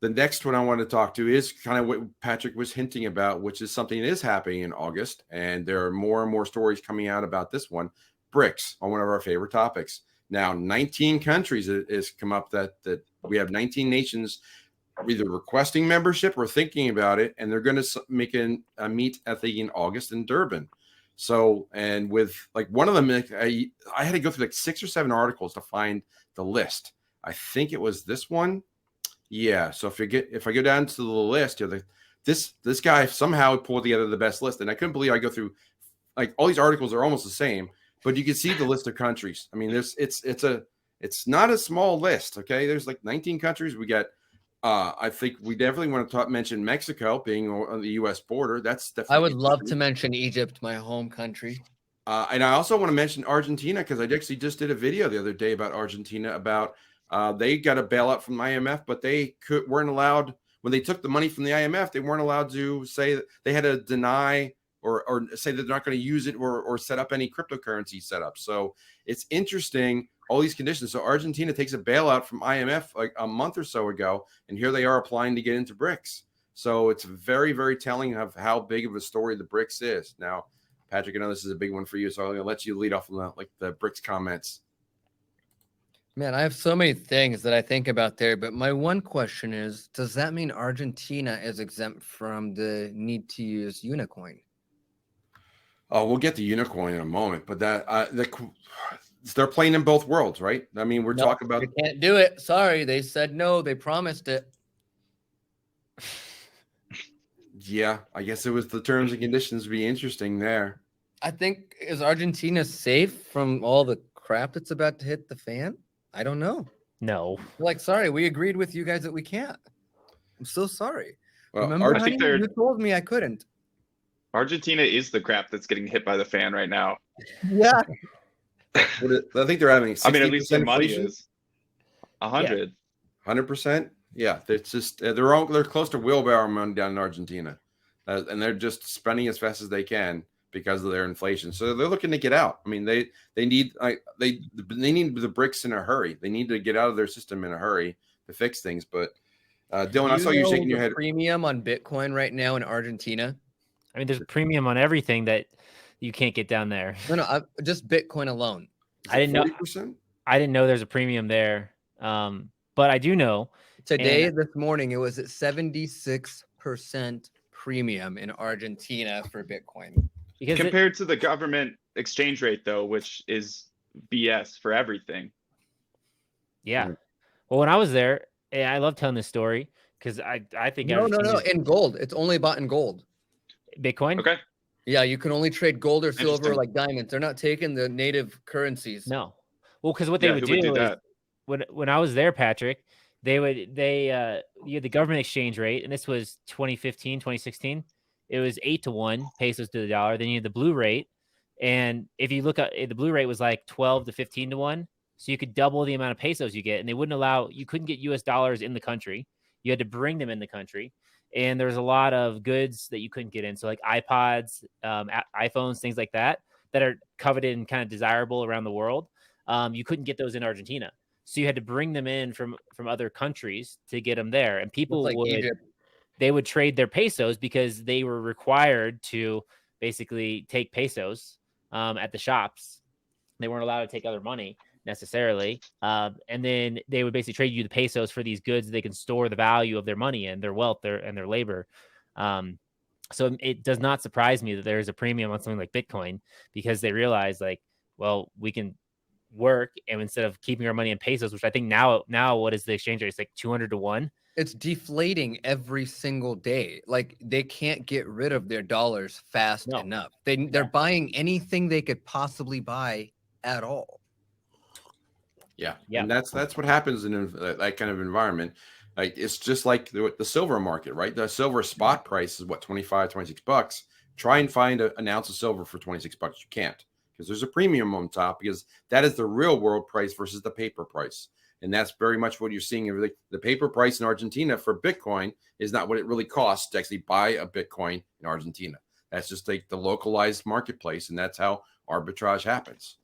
The next one I want to talk to is kind of what Patrick was hinting about, which is something that is happening in August. And there are more and more stories coming out about this one. BRICS, on one of our favorite topics. Now, 19 countries has come up that we have 19 nations either requesting membership or thinking about it. And they're going to make a meet, I think, in August in Durban. So, and with like one of them, I had to go through like 6 or 7 articles to find the list. I think it was this one. Yeah. So if I go down to the list, this guy somehow pulled together the best list, and I couldn't believe I go through like all these articles are almost the same, but you can see the list of countries. I mean, it's not a small list. Okay, there's like 19 countries. We got. I think we definitely want to mention Mexico being on the U.S. border. That's definitely. I would love to mention Egypt, my home country. And I also want to mention Argentina because I actually just did a video the other day about Argentina about. They got a bailout from IMF, but they weren't allowed when they took the money from the IMF. They weren't allowed to say that they had to deny or say that they're not going to use it or set up any cryptocurrency setup. So it's interesting, all these conditions. So Argentina takes a bailout from IMF like a month or so ago, and here they are applying to get into BRICS. So it's very, very telling of how big of a story the BRICS is. Now, Patrick, I know this is a big one for you, so I'm going to let you lead off on the BRICS comments. Man, I have so many things that I think about there, but my one question is, does that mean Argentina is exempt from the need to use Unicoin? Oh, we'll get to Unicoin in a moment, but they're playing in both worlds, right? I mean, we're talking about... They can't do it. Sorry, they said no. They promised it. Yeah, I guess it was the terms and conditions be interesting there. I think, is Argentina safe from all the crap that's about to hit the fan? I don't know. No. Like, sorry, we agreed with you guys that we can't. I'm so sorry. Well, remember, honey, you told me I couldn't. Argentina is the crap that's getting hit by the fan right now. Yeah. I think they're having. I mean, at least their money inflation? is 100. 100%. Yeah, it's just they're close to wheelbarrow money down in Argentina, and they're just spending as fast as they can because of their inflation. So they're looking to get out. I mean, they need they need the BRICS in a hurry. They need to get out of their system in a hurry to fix things. But Dylan, I saw you shaking your head. Premium on Bitcoin right now in Argentina. I mean, there's a premium on everything that you can't get down there. No, just Bitcoin alone. I didn't know. I didn't know there's a premium there. But I do know today, this morning, it was at 76% premium in Argentina for Bitcoin. Because compared to the government exchange rate, though, which is BS for everything. Yeah. Well, when I was there, I love telling this story because I think no, in gold. It's only bought in gold. Bitcoin. Okay. Yeah, you can only trade gold or silver like diamonds. They're not taking the native currencies. No. Well, because what they would do is when I was there, Patrick, you had the government exchange rate, and this was 2015, 2016. It was 8-1 pesos to the dollar. Then you had the blue rate. And if you look at the blue rate was like 12 to 15-1. So you could double the amount of pesos you get. And they you couldn't get US dollars in the country. You had to bring them in the country. And there was a lot of goods that you couldn't get in. So like iPods, iPhones, things like that are coveted and kind of desirable around the world. You couldn't get those in Argentina. So you had to bring them in from other countries to get them there. And people would trade their pesos because they were required to basically take pesos at the shops. They weren't allowed to take other money necessarily. And then they would basically trade you the pesos for these goods they can store the value of their money and their wealth and their labor. So it does not surprise me that there is a premium on something like Bitcoin because they realize we can work, and instead of keeping our money in pesos, which I think now what is the exchange rate? It's like 200-1. It's deflating every single day. Like they can't get rid of their dollars fast enough. They're buying anything they could possibly buy at all. Yeah. And that's what happens in that kind of environment. Like it's just like the silver market, right? The silver spot price is what, $25-$26. Try and find an ounce of silver for $26. You can't, because there's a premium on top, because that is the real world price versus the paper price. And that's very much what you're seeing. The paper price in Argentina for Bitcoin is not what it really costs to actually buy a Bitcoin in Argentina. That's just like the localized marketplace, and that's how arbitrage happens.